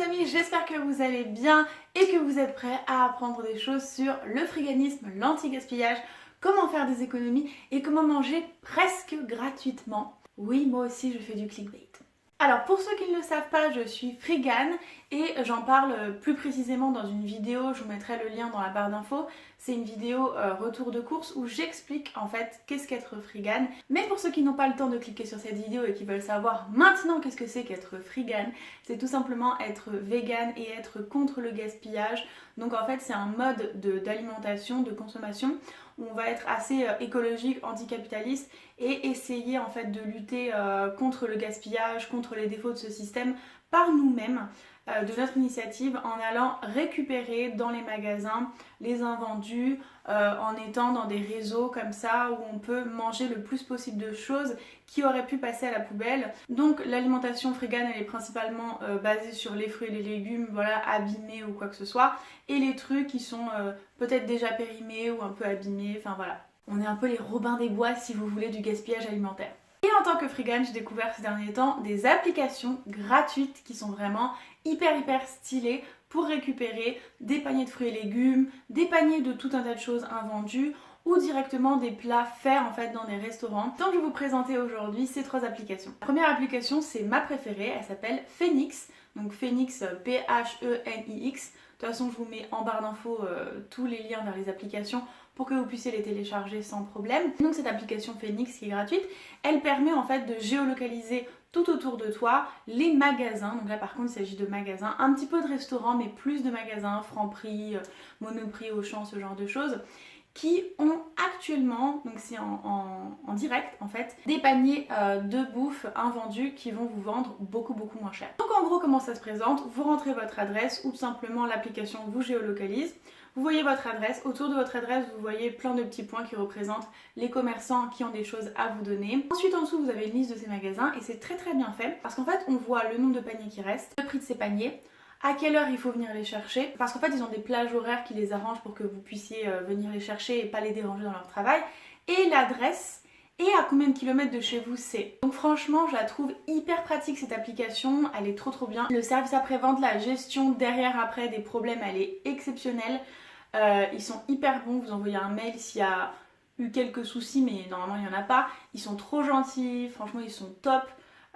amis, j'espère que vous allez bien et que vous êtes prêts à apprendre des choses sur le friganisme, l'anti-gaspillage, comment faire des économies et comment manger presque gratuitement. Oui, moi aussi je fais du clickbait. Alors pour ceux qui ne le savent pas, je suis frigane et j'en parle plus précisément dans une vidéo, je vous mettrai le lien dans la barre d'infos. C'est une vidéo retour de course où j'explique en fait qu'est-ce qu'être frigane. Mais pour ceux qui n'ont pas le temps de cliquer sur cette vidéo et qui veulent savoir maintenant qu'est-ce que c'est qu'être frigane, c'est tout simplement être végane et être contre le gaspillage. Donc en fait c'est un mode d'alimentation, de consommation où on va être assez écologique, anticapitaliste et essayer en fait de lutter contre le gaspillage, contre les défauts de ce système par nous-mêmes, de notre initiative, en allant récupérer dans les magasins les invendus, en étant dans des réseaux comme ça où on peut manger le plus possible de choses qui auraient pu passer à la poubelle. Donc l'alimentation frigane elle est principalement basée sur les fruits et les légumes, voilà, abîmés ou quoi que ce soit, et les trucs qui sont peut-être déjà périmés ou un peu abîmés, enfin voilà. On est un peu les Robins des Bois si vous voulez du gaspillage alimentaire. Et en tant que frigane, j'ai découvert ces derniers temps des applications gratuites qui sont vraiment hyper stylées pour récupérer des paniers de fruits et légumes, des paniers de tout un tas de choses invendues ou directement des plats faits en fait dans des restaurants. Donc je vais vous présenter aujourd'hui ces trois applications. La première application c'est ma préférée, elle s'appelle Phénix. Donc Phénix, Phenix. De toute façon je vous mets en barre d'infos tous les liens vers les applications pour que vous puissiez les télécharger sans problème. Donc cette application Phénix qui est gratuite, elle permet en fait de géolocaliser tout autour de toi les magasins. Donc là par contre il s'agit de magasins, un petit peu de restaurants mais plus de magasins, Franprix, Monoprix, Auchan, ce genre de choses, qui ont actuellement, donc c'est en direct en fait, des paniers de bouffe invendus qui vont vous vendre beaucoup moins cher. Donc en gros comment ça se présente, vous rentrez votre adresse ou tout simplement l'application vous géolocalise. Vous voyez votre adresse, autour de votre adresse vous voyez plein de petits points qui représentent les commerçants qui ont des choses à vous donner. Ensuite en dessous vous avez une liste de ces magasins et c'est très bien fait parce qu'en fait on voit le nombre de paniers qui restent, le prix de ces paniers, à quelle heure il faut venir les chercher, parce qu'en fait ils ont des plages horaires qui les arrangent pour que vous puissiez venir les chercher et pas les déranger dans leur travail, et l'adresse et à combien de kilomètres de chez vous c'est. Donc franchement je la trouve hyper pratique cette application, elle est trop bien. Le service après-vente, la gestion derrière après des problèmes elle est exceptionnelle. Ils sont hyper bons, vous envoyez un mail s'il y a eu quelques soucis mais normalement il n'y en a pas. Ils sont trop gentils, franchement ils sont top.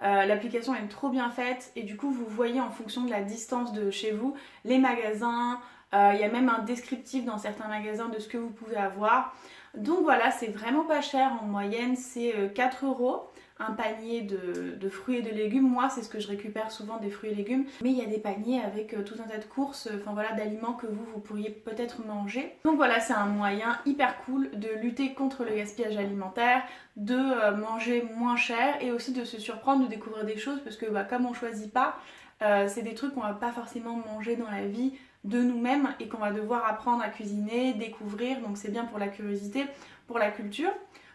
L'application est trop bien faite et du coup vous voyez en fonction de la distance de chez vous les magasins, il y a même un descriptif dans certains magasins de ce que vous pouvez avoir. Donc voilà, c'est vraiment pas cher, en moyenne c'est 4 € un panier de fruits et de légumes. Moi c'est ce que je récupère souvent, des fruits et légumes, mais il y a des paniers avec tout un tas de courses, enfin voilà, d'aliments que vous pourriez peut-être manger. Donc voilà, c'est un moyen hyper cool de lutter contre le gaspillage alimentaire, de manger moins cher et aussi de se surprendre, de découvrir des choses parce que comme on choisit pas, c'est des trucs qu'on va pas forcément manger dans la vie de nous-mêmes et qu'on va devoir apprendre à cuisiner, découvrir, donc c'est bien pour la curiosité, pour la culture,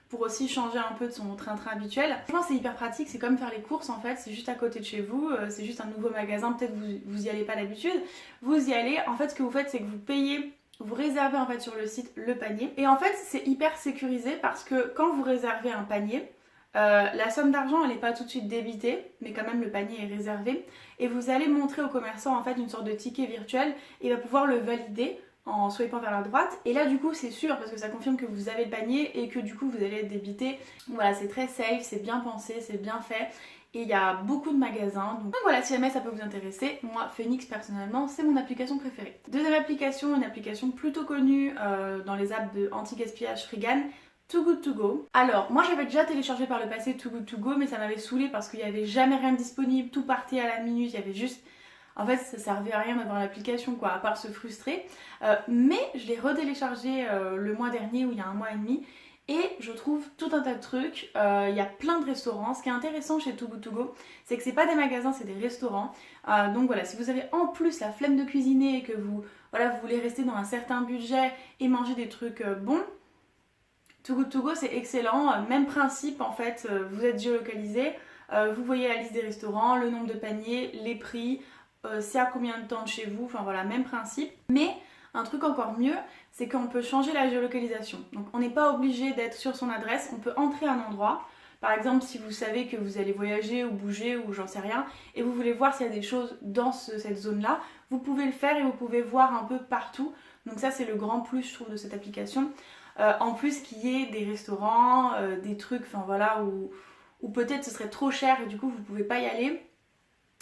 pour aussi changer un peu de son train-train habituel. Franchement c'est hyper pratique, c'est comme faire les courses en fait, c'est juste à côté de chez vous, c'est juste un nouveau magasin, peut-être vous y allez pas d'habitude, vous y allez, en fait ce que vous faites c'est que vous payez, vous réservez en fait sur le site le panier, et en fait c'est hyper sécurisé parce que quand vous réservez un panier, la somme d'argent elle n'est pas tout de suite débitée, mais quand même le panier est réservé, et vous allez montrer au commerçant en fait une sorte de ticket virtuel, et il va pouvoir le valider en swipant vers la droite, et là du coup c'est sûr parce que ça confirme que vous avez le panier et que du coup vous allez être débité. Voilà, c'est très safe, c'est bien pensé, c'est bien fait et il y a beaucoup de magasins. Donc voilà, si jamais ça peut vous intéresser, moi Phénix personnellement c'est mon application préférée. Deuxième application, une application plutôt connue dans les apps de anti-gaspillage frigane, Too Good To Go. Alors moi j'avais déjà téléchargé par le passé Too Good To Go, mais ça m'avait saoulé parce qu'il n'y avait jamais rien de disponible, tout partait à la minute, il y avait juste... En fait ça servait à rien d'avoir l'application quoi, à part se frustrer. Mais je l'ai retéléchargé le mois dernier ou il y a un mois et demi et je trouve tout un tas de trucs. Il y a plein de restaurants. Ce qui est intéressant chez Too Good To Go, c'est que c'est pas des magasins, c'est des restaurants. Donc voilà, si vous avez en plus la flemme de cuisiner et que vous voulez rester dans un certain budget et manger des trucs bons, Too Good To Go c'est excellent. Même principe en fait, vous êtes géolocalisé, vous voyez la liste des restaurants, le nombre de paniers, les prix, c'est à combien de temps de chez vous, enfin voilà, même principe. Mais un truc encore mieux, c'est qu'on peut changer la géolocalisation. Donc on n'est pas obligé d'être sur son adresse, on peut entrer un endroit, Par exemple, si vous savez que vous allez voyager ou bouger ou j'en sais rien, et vous voulez voir s'il y a des choses dans cette zone-là, vous pouvez le faire et vous pouvez voir un peu partout. Donc ça, c'est le grand plus, je trouve, de cette application. En plus, qu'il y ait des restaurants, des trucs, enfin voilà, où peut-être ce serait trop cher et du coup, vous pouvez pas y aller.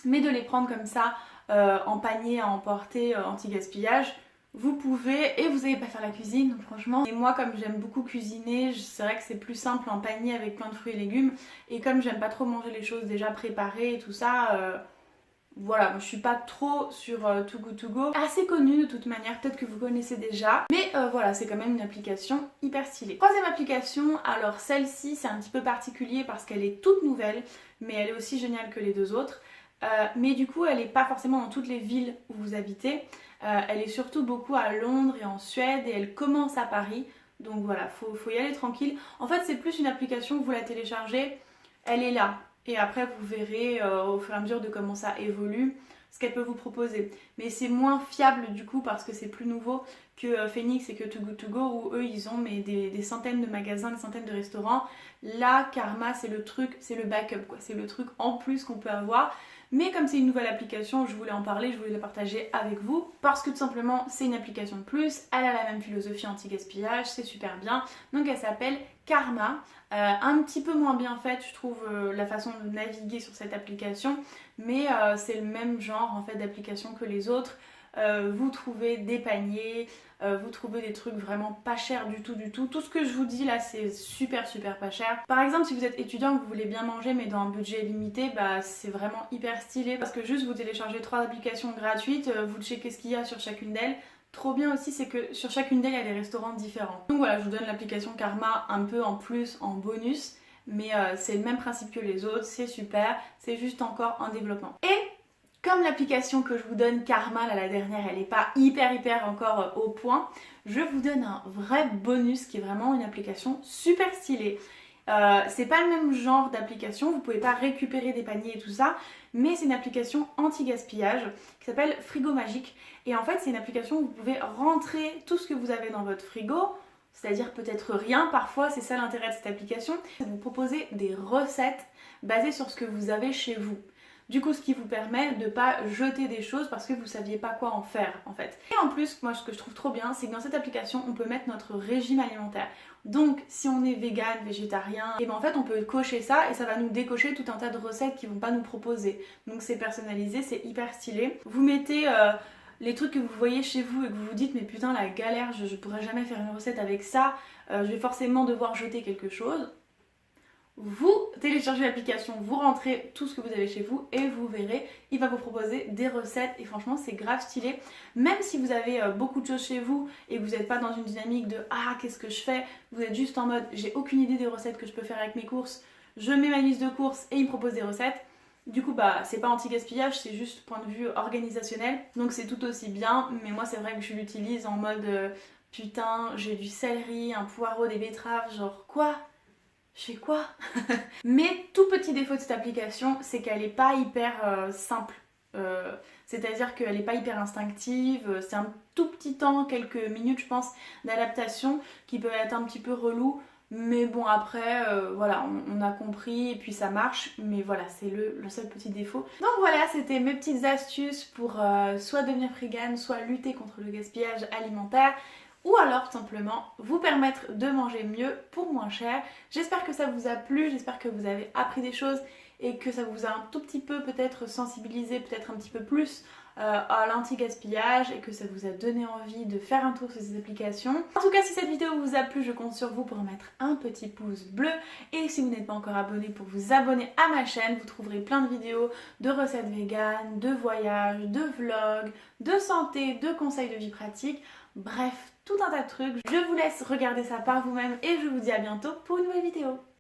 Mais de les prendre comme ça, en panier à emporter, anti-gaspillage, vous pouvez, et vous n'allez pas faire la cuisine, donc franchement. Et moi, comme j'aime beaucoup cuisiner, c'est vrai que c'est plus simple en panier avec plein de fruits et légumes. Et comme j'aime pas trop manger les choses déjà préparées et tout ça, voilà, je suis pas trop sur Too Good To Go. Assez connue de toute manière, peut-être que vous connaissez déjà. Mais voilà, c'est quand même une application hyper stylée. Troisième application, alors celle-ci c'est un petit peu particulier parce qu'elle est toute nouvelle, mais elle est aussi géniale que les deux autres. Mais du coup, elle n'est pas forcément dans toutes les villes où vous habitez. Elle est surtout beaucoup à Londres et en Suède et elle commence à Paris. Donc voilà, faut y aller tranquille. En fait, c'est plus une application, vous la téléchargez, elle est là. Et après, vous verrez au fur et à mesure de comment ça évolue, ce qu'elle peut vous proposer. Mais c'est moins fiable du coup parce que c'est plus nouveau que Phoenix et que Too Good To Go où eux ils ont des centaines de magasins, des centaines de restaurants. Là, Karma c'est le truc, c'est le backup quoi, c'est le truc en plus qu'on peut avoir. Mais comme c'est une nouvelle application, je voulais en parler, je voulais la partager avec vous parce que tout simplement c'est une application de plus, elle a la même philosophie anti-gaspillage, c'est super bien. Donc elle s'appelle Karma, un petit peu moins bien faite je trouve la façon de naviguer sur cette application, mais c'est le même genre en fait d'application que les autres. Vous trouvez des paniers, vous trouvez des trucs vraiment pas chers du tout du tout. Tout ce que je vous dis là c'est super pas cher. Par exemple si vous êtes étudiant et que vous voulez bien manger mais dans un budget limité, bah c'est vraiment hyper stylé parce que juste vous téléchargez 3 applications gratuites, vous checkez ce qu'il y a sur chacune d'elles. Trop bien aussi c'est que sur chacune d'elles il y a des restaurants différents. Donc voilà, je vous donne l'application Karma un peu en plus, en bonus, mais c'est le même principe que les autres, c'est super, c'est juste encore en développement. Et comme l'application que je vous donne, Karma, là, la dernière, elle n'est pas hyper encore au point, je vous donne un vrai bonus qui est vraiment une application super stylée. C'est pas le même genre d'application, vous pouvez pas récupérer des paniers et tout ça, mais c'est une application anti-gaspillage qui s'appelle Frigo Magique. Et en fait, c'est une application où vous pouvez rentrer tout ce que vous avez dans votre frigo, c'est-à-dire peut-être rien parfois, c'est ça l'intérêt de cette application. Vous proposez des recettes basées sur ce que vous avez chez vous. Du coup, ce qui vous permet de ne pas jeter des choses parce que vous ne saviez pas quoi en faire en fait. Et en plus, moi ce que je trouve trop bien, c'est que dans cette application, on peut mettre notre régime alimentaire. Donc si on est vegan, végétarien, et ben en fait on peut cocher ça et ça va nous décocher tout un tas de recettes qui vont pas nous proposer. Donc c'est personnalisé, c'est hyper stylé. Vous mettez les trucs que vous voyez chez vous et que vous vous dites mais putain la galère, je pourrais jamais faire une recette avec ça, je vais forcément devoir jeter quelque chose. Vous téléchargez l'application, vous rentrez tout ce que vous avez chez vous et vous verrez, il va vous proposer des recettes et franchement c'est grave stylé. Même si vous avez beaucoup de choses chez vous et que vous n'êtes pas dans une dynamique de ah qu'est-ce que je fais, vous êtes juste en mode j'ai aucune idée des recettes que je peux faire avec mes courses, je mets ma liste de courses et il me propose des recettes. Du coup bah c'est pas anti-gaspillage, c'est juste point de vue organisationnel, donc c'est tout aussi bien, mais moi c'est vrai que je l'utilise en mode putain j'ai du céleri, un poireau, des betteraves, genre quoi ? Je fais quoi? Mais tout petit défaut de cette application, c'est qu'elle n'est pas hyper simple. C'est-à-dire qu'elle n'est pas hyper instinctive. C'est un tout petit temps, quelques minutes je pense, d'adaptation qui peut être un petit peu relou. Mais bon après, voilà, on a compris et puis ça marche. Mais voilà, c'est le seul petit défaut. Donc voilà, c'était mes petites astuces pour soit devenir frigane, soit lutter contre le gaspillage alimentaire. Ou alors tout simplement vous permettre de manger mieux pour moins cher. J'espère que ça vous a plu, j'espère que vous avez appris des choses et que ça vous a un tout petit peu peut-être sensibilisé, peut-être un petit peu plus à l'anti-gaspillage et que ça vous a donné envie de faire un tour sur ces applications. En tout cas, si cette vidéo vous a plu, je compte sur vous pour mettre un petit pouce bleu et si vous n'êtes pas encore abonné, pour vous abonner à ma chaîne. Vous trouverez plein de vidéos de recettes véganes, de voyages, de vlogs, de santé, de conseils de vie pratique. Bref, tout un tas de trucs. Je vous laisse regarder ça par vous-même et je vous dis à bientôt pour une nouvelle vidéo.